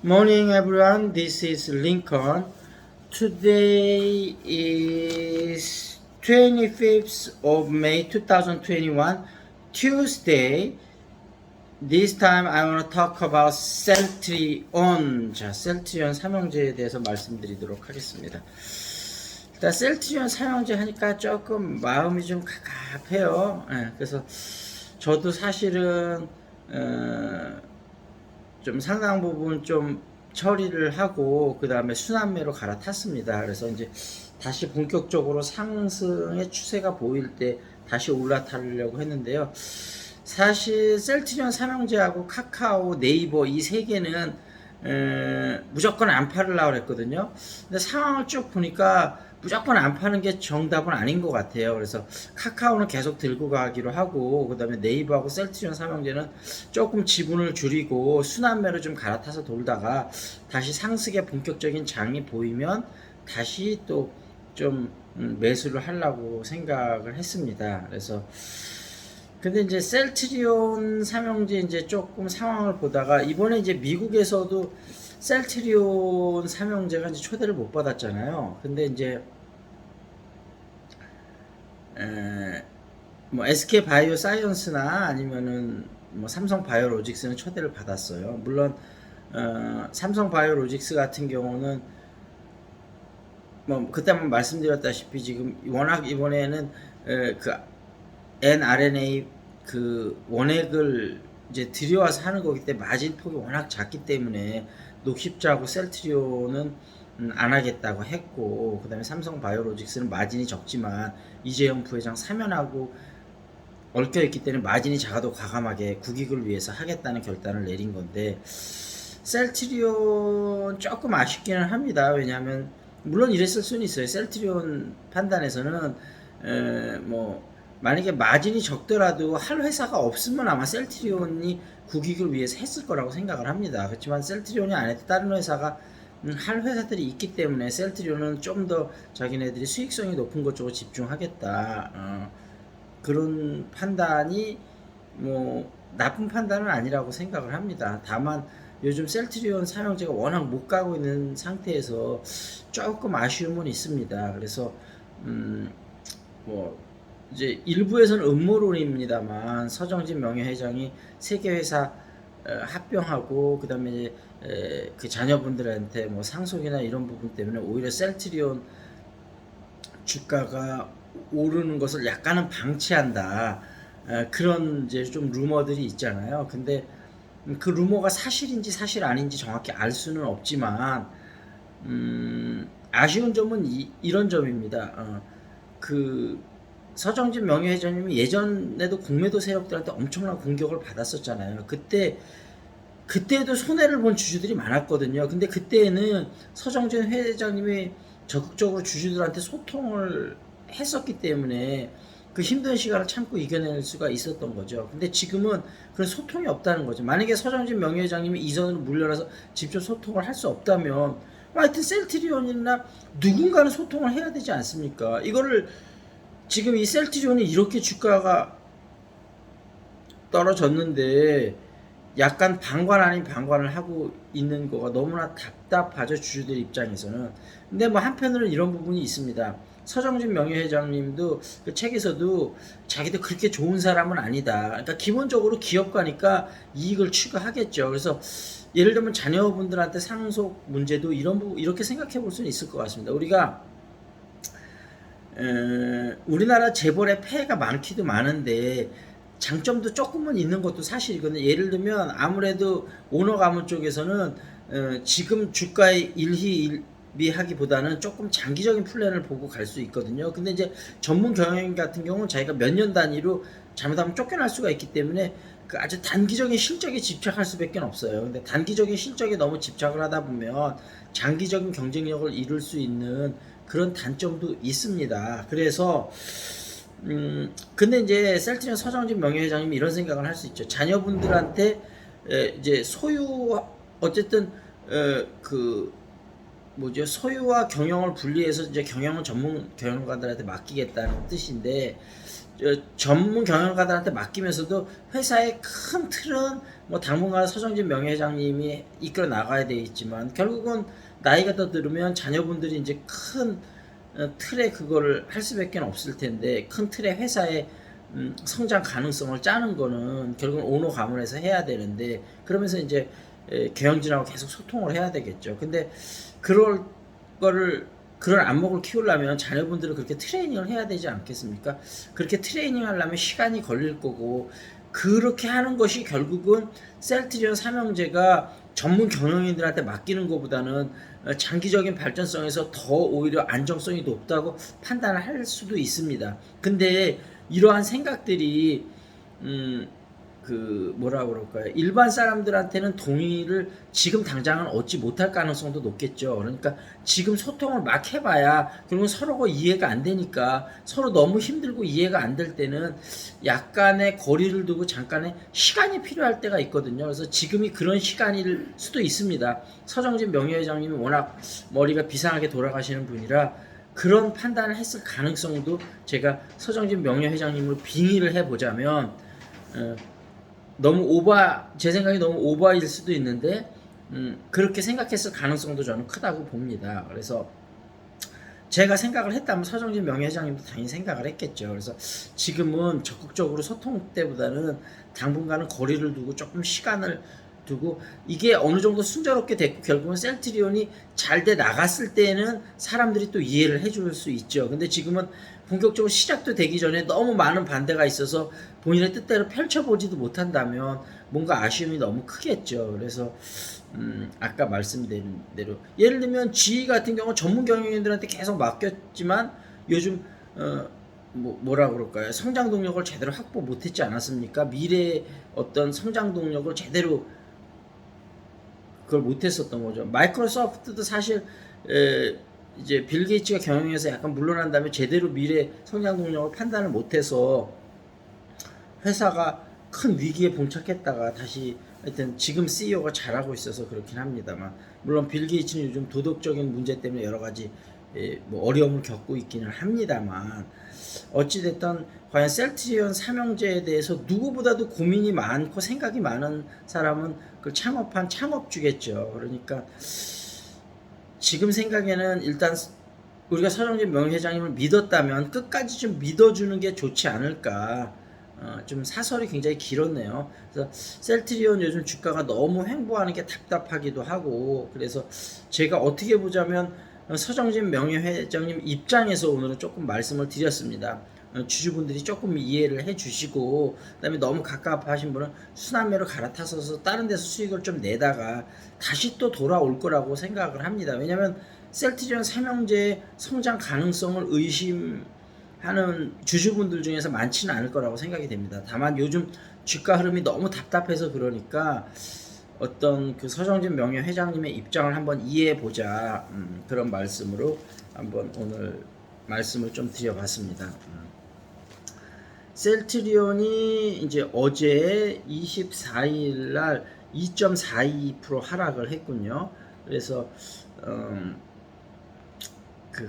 Morning everyone, this is Lincoln. Today is 25th of May 2021, Tuesday. This time I want to talk about 셀트리온. 자, 셀트리온 삼형제에 대해서 말씀드리도록 하겠습니다. 일단 셀트리온 삼형제 하니까 조금 마음이 좀 갑갑해요. 그래서 저도 사실은 좀 상당 부분 좀 처리를 하고 그 다음에 순환매로 갈아탔습니다. 그래서 이제 다시 본격적으로 상승의 추세가 보일 때 다시 올라타려고 했는데요. 사실 셀트리온 삼형제하고 카카오, 네이버 이 세 개는 무조건 안 팔으려고 했거든요. 근데 상황을 쭉 보니까 무조건 안 파는 게 정답은 아닌 것 같아요. 그래서 카카오는 계속 들고 가기로 하고, 그 다음에 네이버하고 셀트리온 삼형제는 조금 지분을 줄이고 순환매로 좀 갈아타서 돌다가 다시 상승의 본격적인 장이 보이면 다시 또 좀 매수를 하려고 생각을 했습니다. 그래서 근데 이제 셀트리온 삼형제 이제 조금 상황을 보다가 이번에 이제 미국에서도 셀트리온 삼형제가 이제 초대를 못 받았잖아요. 근데 이제 뭐 SK 바이오 사이언스나 아니면은 뭐 삼성 바이오로직스는 초대를 받았어요. 물론 삼성 바이오로직스 같은 경우는 뭐 그때 한번 말씀드렸다시피 지금 워낙 이번에는 그 nRNA 그 원액을 이제 들여와서 하는 거기 때문에 마진 폭이 워낙 작기 때문에 녹십자하고 셀트리온은 안 하겠다고 했고, 그 다음에 삼성 바이오로직스는 마진이 적지만 이재용 부회장 사면하고 얽혀 있기 때문에 마진이 작아도 과감하게 국익을 위해서 하겠다는 결단을 내린 건데, 셀트리온 조금 아쉽기는 합니다. 왜냐하면 물론 이랬을 수는 있어요. 셀트리온 판단에서는 뭐 만약에 마진이 적더라도 할 회사가 없으면 아마 셀트리온이 국익을 위해서 했을 거라고 생각을 합니다. 그렇지만 셀트리온이 안 해도 다른 회사가 할 회사들이 있기 때문에 셀트리온은 좀 더 자기네들이 수익성이 높은 것 쪽으로 집중하겠다. 그런 판단이 뭐 나쁜 판단은 아니라고 생각을 합니다. 다만 요즘 셀트리온 삼형제가 워낙 못 가고 있는 상태에서 조금 아쉬움은 있습니다. 그래서 뭐 이제 일부에서는 음모론입니다만 서정진 명예회장이 세계회사 합병하고 그 다음에 그 자녀분들한테 뭐 상속이나 이런 부분 때문에 오히려 셀트리온 주가가 오르는 것을 약간은 방치한다. 그런 이제 좀 루머들이 있잖아요. 근데 그 루머가 사실인지 사실 아닌지 정확히 알 수는 없지만 아쉬운 점은 이런 점입니다. 그 서정진 명예회장님이 예전에도 공매도 세력들한테 엄청난 공격을 받았었잖아요. 그때도 손해를 본 주주들이 많았거든요. 근데 그때는 서정진 회장님이 적극적으로 주주들한테 소통을 했었기 때문에 그 힘든 시간을 참고 이겨낼 수가 있었던 거죠. 근데 지금은 그런 소통이 없다는 거죠. 만약에 서정진 명예회장님이 이전으로 물려나서 직접 소통을 할 수 없다면 하여튼 셀트리온이나 누군가는 소통을 해야 되지 않습니까? 이거를 지금 이 셀트리온이 이렇게 주가가 떨어졌는데 약간 방관 아닌 방관을 하고 있는 거가 너무나 답답하죠, 주주들 입장에서는. 근데 뭐 한편으로는 이런 부분이 있습니다. 서정진 명예회장님도 그 책에서도 자기도 그렇게 좋은 사람은 아니다. 그러니까 기본적으로 기업가니까 이익을 추구하겠죠. 그래서 예를 들면 자녀분들한테 상속 문제도 이렇게 생각해 볼 수는 있을 것 같습니다. 우리가 우리나라 재벌의 폐해가 많기도 많은데 장점도 조금은 있는 것도 사실이거든요. 예를 들면 아무래도 오너 가문 쪽에서는 지금 주가의 일희일비하기보다는 조금 장기적인 플랜을 보고 갈 수 있거든요. 근데 이제 전문 경영인 같은 경우는 자기가 몇 년 단위로 잘못하면 쫓겨날 수가 있기 때문에 그 아주 단기적인 실적에 집착할 수밖에 없어요. 근데 단기적인 실적에 너무 집착을 하다 보면 장기적인 경쟁력을 이룰 수 있는 그런 단점도 있습니다. 그래서 근데 이제 셀트리온 서정진 명예회장님이 이런 생각을 할 수 있죠. 자녀분들한테 이제 소유 어쨌든 그 뭐죠, 소유와 경영을 분리해서 이제 경영을 전문 경영가들한테 맡기겠다는 뜻인데 전문 경영가들한테 맡기면서도 회사의 큰 틀은 뭐 당분간 서정진 명예회장님이 이끌어 나가야 되어 있지만 결국은 나이가 더 들으면 자녀분들이 이제 큰 틀에 그거를 할 수밖에 없을 텐데 큰 틀의 회사의 성장 가능성을 짜는 거는 결국은 오너 가문에서 해야 되는데 그러면서 이제 경영진하고 계속 소통을 해야 되겠죠. 근데 그럴 거를 그런 안목을 키우려면 자녀분들을 그렇게 트레이닝을 해야 되지 않겠습니까? 그렇게 트레이닝 하려면 시간이 걸릴 거고 그렇게 하는 것이 결국은 셀트리온 삼형제가 전문 경영인들한테 맡기는 것보다는 장기적인 발전성에서 더 오히려 안정성이 높다고 판단을 할 수도 있습니다. 근데 이러한 생각들이 그 뭐라 그럴까요? 일반 사람들한테는 동의를 지금 당장은 얻지 못할 가능성도 높겠죠. 그러니까 지금 소통을 막 해봐야 결국 서로가 이해가 안 되니까 서로 너무 힘들고 이해가 안 될 때는 약간의 거리를 두고 잠깐의 시간이 필요할 때가 있거든요. 그래서 지금이 그런 시간일 수도 있습니다. 서정진 명예회장님이 워낙 머리가 비상하게 돌아가시는 분이라 그런 판단을 했을 가능성도 제가 서정진 명예회장님을 빙의를 해보자면 너무 제 생각이 너무 오버일 수도 있는데 그렇게 생각했을 가능성도 저는 크다고 봅니다. 그래서 제가 생각을 했다면 서정진 명예회장님도 당연히 생각을 했겠죠. 그래서 지금은 적극적으로 소통 때보다는 당분간은 거리를 두고 조금 시간을 두고 이게 어느 정도 순조롭게 됐고 결국은 셀트리온이 잘 돼 나갔을 때는 사람들이 또 이해를 해줄 수 있죠. 근데 지금은 본격적으로 시작도 되기 전에 너무 많은 반대가 있어서 본인의 뜻대로 펼쳐보지도 못한다면 뭔가 아쉬움이 너무 크겠죠. 그래서 아까 말씀드린 대로 예를 들면 GE 같은 경우 전문 경영인들한테 계속 맡겼지만 요즘 뭐라 그럴까요? 성장 동력을 제대로 확보 못했지 않았습니까? 미래의 어떤 성장 동력을 제대로 그걸 못했었던 거죠. 마이크로소프트도 사실 이제 빌 게이츠가 경영해서 약간 물러난 다음에 제대로 미래 성장 동력을 판단을 못해서 회사가 큰 위기에 봉착했다가 다시 하여튼 지금 CEO가 잘하고 있어서 그렇긴 합니다만 물론 빌 게이츠는 요즘 도덕적인 문제 때문에 여러 가지 뭐 어려움을 겪고 있기는 합니다만 어찌됐든 과연 셀트리온 삼형제에 대해서 누구보다도 고민이 많고 생각이 많은 사람은 그 창업한 창업주겠죠. 그러니까 지금 생각에는 일단 우리가 서정진 명예회장님을 믿었다면 끝까지 좀 믿어주는 게 좋지 않을까. 좀 사설이 굉장히 길었네요. 그래서 셀트리온 요즘 주가가 너무 횡보하는 게 답답하기도 하고 그래서 제가 어떻게 보자면 서정진 명예회장님 입장에서 오늘은 조금 말씀을 드렸습니다. 주주분들이 조금 이해를 해주시고 그다음에 너무 갑갑하신 분은 순환매로 갈아타서 다른 데서 수익을 좀 내다가 다시 또 돌아올 거라고 생각을 합니다. 왜냐하면 셀트리온 삼형제의 성장 가능성을 의심하는 주주분들 중에서 많지는 않을 거라고 생각이 됩니다. 다만 요즘 주가 흐름이 너무 답답해서 그러니까 어떤 그 서정진 명예회장님의 입장을 한번 이해해 보자 그런 말씀으로 한번 오늘 말씀을 좀 드려봤습니다. 셀트리온이 이제 어제 24일 날 2.42% 하락을 했군요. 그래서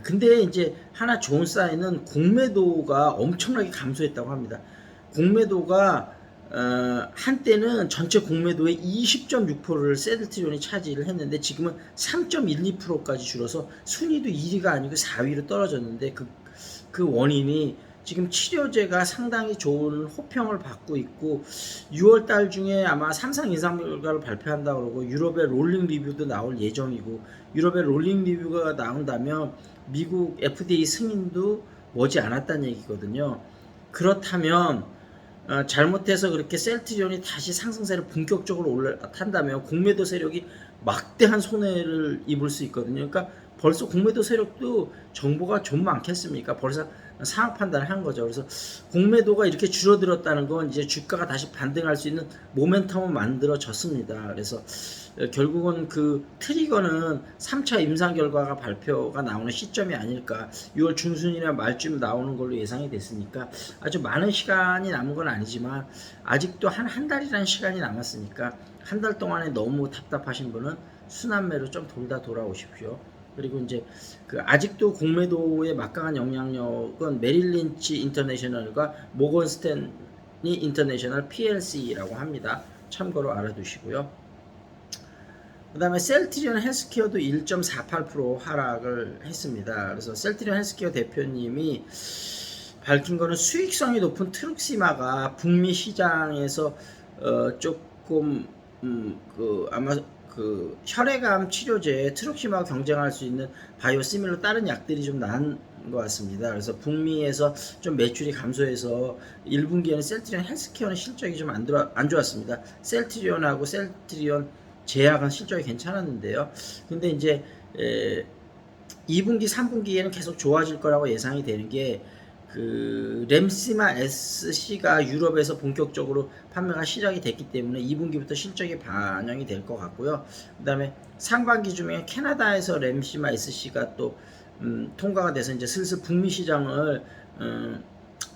근데 이제 하나 좋은 사인은 공매도가 엄청나게 감소했다고 합니다. 공매도가 한때는 전체 공매도의 20.6%를 셀트리온이 차지를 했는데 지금은 3.12%까지 줄어서 순위도 1위가 아니고 4위로 떨어졌는데 그 원인이 지금 치료제가 상당히 좋은 호평을 받고 있고 6월 달 중에 아마 삼상 인상 결과를 발표한다고 그러고 유럽의 롤링 리뷰도 나올 예정이고 유럽의 롤링 리뷰가 나온다면 미국 FDA 승인도 머지 않았다는 얘기거든요. 그렇다면 잘못해서 그렇게 셀트리온이 다시 상승세를 본격적으로 올라탄다면 공매도 세력이 막대한 손해를 입을 수 있거든요. 그러니까 벌써 공매도 세력도 정보가 좀 많겠습니까? 벌써 상황 판단을 한 거죠. 그래서 공매도가 이렇게 줄어들었다는 건 이제 주가가 다시 반등할 수 있는 모멘텀을 만들어졌습니다. 그래서 결국은 그 트리거는 3차 임상 결과가 발표가 나오는 시점이 아닐까. 6월 중순이나 말쯤 나오는 걸로 예상이 됐으니까 아주 많은 시간이 남은 건 아니지만 아직도 한 달이라는 시간이 남았으니까 한 달 동안에 너무 답답하신 분은 순환매로 좀 돌다 돌아오십시오. 그리고 이제 그 아직도 공매도의 막강한 영향력은 메릴 린치 인터내셔널과 모건 스탠리 인터내셔널 PLC라고 합니다. 참고로 알아두시고요. 그 다음에 셀트리온 헬스케어도 1.48% 하락을 했습니다. 그래서 셀트리온 헬스케어 대표님이 밝힌 거는 수익성이 높은 트룩시마가 북미 시장에서 조금 아마 그 혈액암 치료제 트룩시마와 경쟁할 수 있는 바이오시밀러 다른 약들이 좀 나은 것 같습니다. 그래서 북미에서 좀 매출이 감소해서 1분기에는 셀트리온 헬스케어는 실적이 좀 안 좋았습니다. 셀트리온하고 셀트리온 제약은 실적이 괜찮았는데요. 근데 이제 2분기, 3분기에는 계속 좋아질 거라고 예상이 되는 게 그 램시마 SC가 유럽에서 본격적으로 판매가 시작이 됐기 때문에 2분기부터 실적이 반영이 될 것 같고요. 그 다음에 상반기 중에 캐나다에서 램시마 SC가 또 통과가 돼서 이제 슬슬 북미 시장을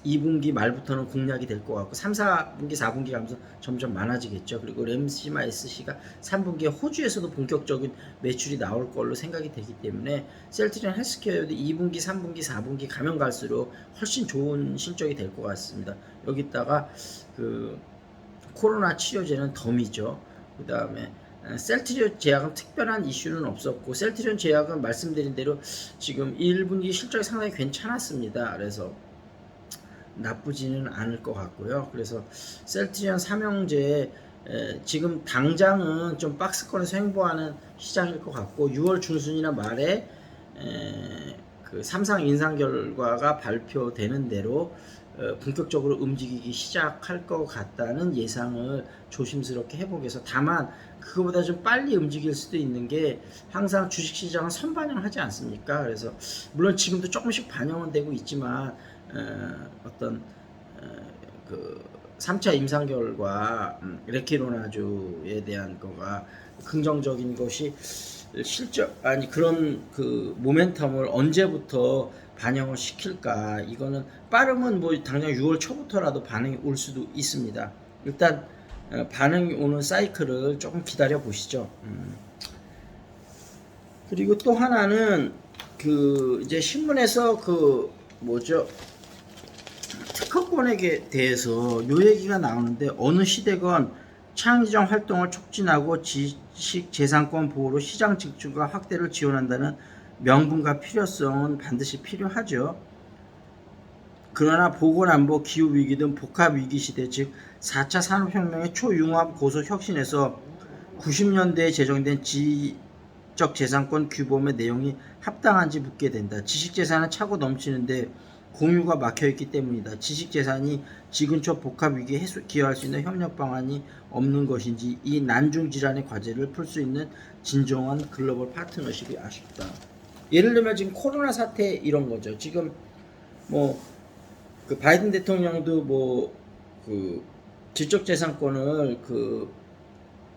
2분기 말부터는 공략이 될 것 같고 3, 4분기, 4분기 가면서 점점 많아지겠죠. 그리고 램시마 SC가 3분기에 호주에서도 본격적인 매출이 나올 걸로 생각이 되기 때문에 셀트리온 헬스케어도 2분기, 3분기, 4분기 가면 갈수록 훨씬 좋은 실적이 될 것 같습니다. 여기다가 그 코로나 치료제는 덤이죠. 그 다음에 셀트리온 제약은 특별한 이슈는 없었고 셀트리온 제약은 말씀드린 대로 지금 1분기 실적이 상당히 괜찮았습니다. 그래서 나쁘지는 않을 것 같고요. 그래서 셀트리온 삼형제 지금 당장은 좀 박스권에서 횡보하는 시장일 것 같고 6월 중순이나 말에 그 삼상 인상 결과가 발표되는 대로 본격적으로 움직이기 시작할 것 같다는 예상을 조심스럽게 해보겠어. 다만 그거보다 좀 빨리 움직일 수도 있는 게 항상 주식시장은 선반영하지 않습니까? 그래서 물론 지금도 조금씩 반영은 되고 있지만 어떤 그 3차 임상 결과 레키로나주에 대한 거가 긍정적인 것이 실적 아니 그런 그 모멘텀을 언제부터 반영을 시킬까 이거는 빠르면 뭐 당장 6월 초부터라도 반응이 올 수도 있습니다. 일단 반응이 오는 사이클을 조금 기다려 보시죠. 그리고 또 하나는 그 이제 신문에서 그 뭐죠 특허권에 대해서 요 얘기가 나오는데 어느 시대건 창의적 활동을 촉진하고 지식재산권 보호로 시장 집중과 확대를 지원한다는 명분과 필요성은 반드시 필요하죠. 그러나 보건안보, 기후위기 등 복합위기 시대 즉 4차 산업혁명의 초융합 고속 혁신에서 90년대에 제정된 지적재산권 규범의 내용이 합당한지 묻게 된다. 지식재산은 차고 넘치는데 공유가 막혀있기 때문이다. 지식재산이 지근처 복합위기에 기여할 수 있는 협력 방안이 없는 것인지 이 난중질환의 과제를 풀 수 있는 진정한 글로벌 파트너십이 아쉽다. 예를 들면 지금 코로나 사태 이런 거죠. 지금 뭐 그 바이든 대통령도 뭐 그 지적재산권을 그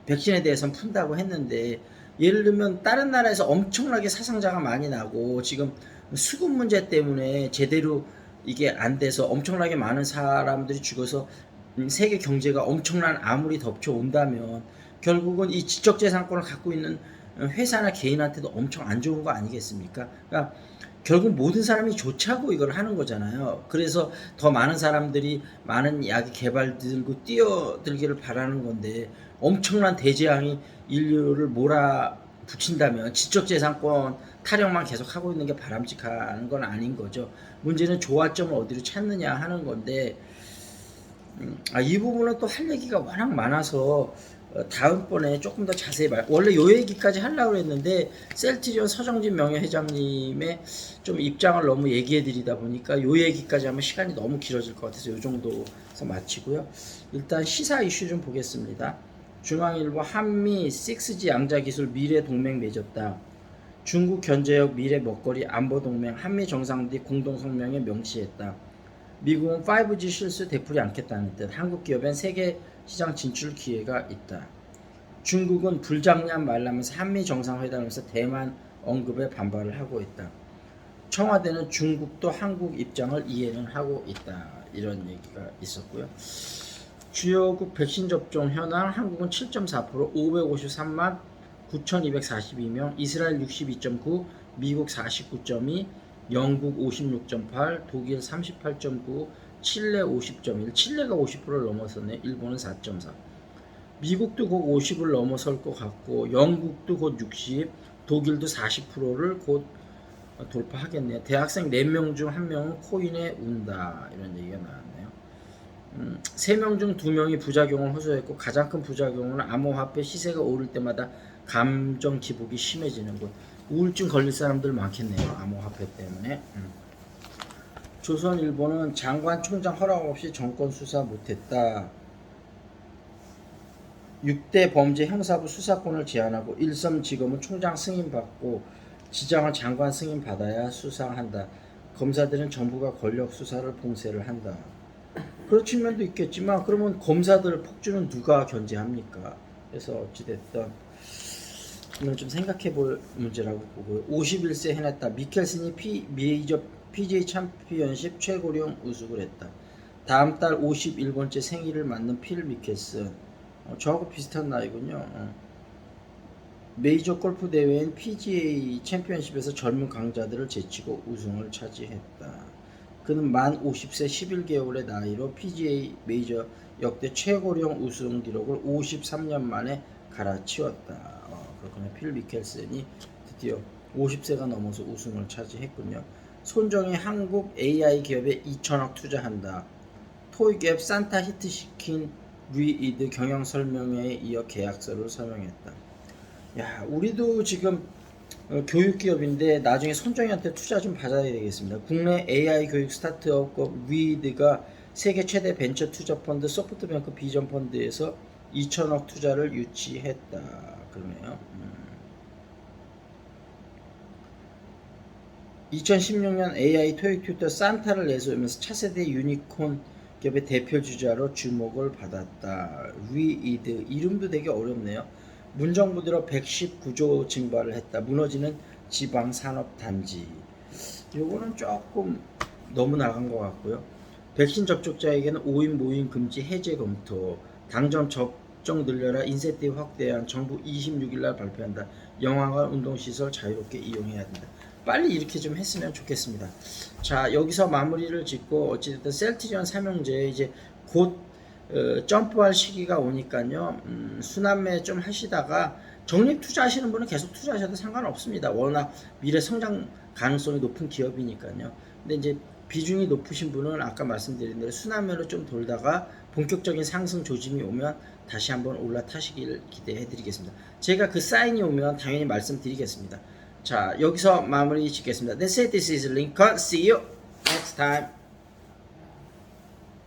백신에 대해서는 푼다고 했는데 예를 들면 다른 나라에서 엄청나게 사상자가 많이 나고 지금 수급 문제 때문에 제대로 이게 안 돼서 엄청나게 많은 사람들이 죽어서 세계 경제가 엄청난 암울이 덮쳐온다면 결국은 이 지적재산권을 갖고 있는 회사나 개인한테도 엄청 안 좋은 거 아니겠습니까? 그러니까 결국 모든 사람이 좋자고 이걸 하는 거잖아요. 그래서 더 많은 사람들이 많은 약이 개발되고 뛰어들기를 바라는 건데 엄청난 대재앙이 인류를 몰아붙인다면 지적재산권 타령만 계속 하고 있는 게 바람직한 건 아닌 거죠. 문제는 조화점을 어디로 찾느냐 하는 건데 이 부분은 또 할 얘기가 워낙 많아서 다음번에 조금 더 자세히 원래 요 얘기까지 하려고 했는데 셀트리온 서정진 명예회장님의 좀 입장을 너무 얘기해 드리다 보니까 요 얘기까지 하면 시간이 너무 길어질 것 같아서 요 정도에서 마치고요. 일단 시사 이슈 좀 보겠습니다. 중앙일보 한미 6G 양자기술 미래 동맹 맺었다. 중국 견제역 미래 먹거리 안보동맹 한미 정상들이 공동성명에 명시했다. 미국은 5G 실수 되풀이 않겠다는 듯 한국 기업엔 세계 시장 진출 기회가 있다. 중국은 불장난 말라면서 한미 정상회담에서 대만 언급에 반발을 하고 있다. 청와대는 중국도 한국 입장을 이해는 하고 있다. 이런 얘기가 있었고요. 주요국 백신 접종 현황 한국은 7.4% 553만 9,242명, 이스라엘 62.9, 미국 49.2, 영국 56.8, 독일 38.9, 칠레 50.1, 칠레가 50%를 넘어섰네. 일본은 4.4. 미국도 곧 50을 넘어설 것 같고, 영국도 곧 60, 독일도 40%를 곧 돌파하겠네요. 대학생 4명 중 1명은 코인에 운다, 이런 얘기가 나왔네요. 3명 중 2명이 부작용을 호소했고, 가장 큰 부작용은 암호화폐 시세가 오를 때마다 감정 기복이 심해지는 것. 우울증 걸릴 사람들 많겠네요. 암호화폐 때문에. 조선일보는 장관 총장 허락 없이 정권 수사 못했다. 6대 범죄 형사부 수사권을 제한하고 일섬지검은 총장 승인받고 지장을 장관 승인받아야 수사한다. 검사들은 정부가 권력 수사를 봉쇄를 한다. 그런 측면도 있겠지만 그러면 검사들 폭주는 누가 견제합니까? 그래서 어찌됐든 이건 좀 생각해 볼 문제라고 보고요. 51세 해냈다. 미켈슨이 메이저 PGA 챔피언십 최고령 우승을 했다. 다음 달 51번째 생일을 맞는 필 미켈슨. 저하고 비슷한 나이군요. 메이저 골프 대회인 PGA 챔피언십에서 젊은 강자들을 제치고 우승을 차지했다. 그는 만 50세 11개월의 나이로 PGA 메이저 역대 최고령 우승 기록을 53년 만에 갈아치웠다. 그렇군요. 필 미켈슨이 드디어 50세가 넘어서 우승을 차지했군요. 손정희 한국 AI 기업에 2천억 투자한다. 토익 앱 산타 히트시킨 리이드 경영 설명회에 이어 계약서를 서명했다. 야, 우리도 지금 교육기업인데 나중에 손정희한테 투자 좀 받아야 되겠습니다. 국내 AI 교육 스타트업급 리이드가 세계 최대 벤처 투자 펀드 소프트뱅크 비전 펀드에서 2천억 투자를 유치했다. 그러네요. 2016년 AI 토익 튜터 산타를 내세우면서 차세대 유니콘 기업의 대표 주자로 주목을 받았다. 리이드 이름도 되게 어렵네요. 문정부 들어 119조 증발을 했다. 무너지는 지방산업단지. 요거는 조금 너무 나간 것 같고요. 백신 접촉자에게는 5인 모임 금지 해제 검토. 당점 접종 늘려라 인센티브 확대한 정부 26일날 발표한다. 영화관 운동시설 자유롭게 이용해야 된다. 빨리 이렇게 좀 했으면 좋겠습니다. 자, 여기서 마무리를 짓고 어찌됐든 셀티전 삼형제 이제 곧 점프할 시기가 오니까요. 순환매 좀 하시다가 적립 투자하시는 분은 계속 투자하셔도 상관없습니다. 워낙 미래 성장 가능성이 높은 기업이니까요. 근데 이제 비중이 높으신 분은 아까 말씀드린 대로 순환매로 좀 돌다가 본격적인 상승 조짐이 오면 다시 한번 올라타시길 기대해 드리겠습니다. 제가 그 사인이 오면 당연히 말씀드리겠습니다. 자, 여기서 마무리 짓겠습니다. That's it. This is Lincoln. See you next time.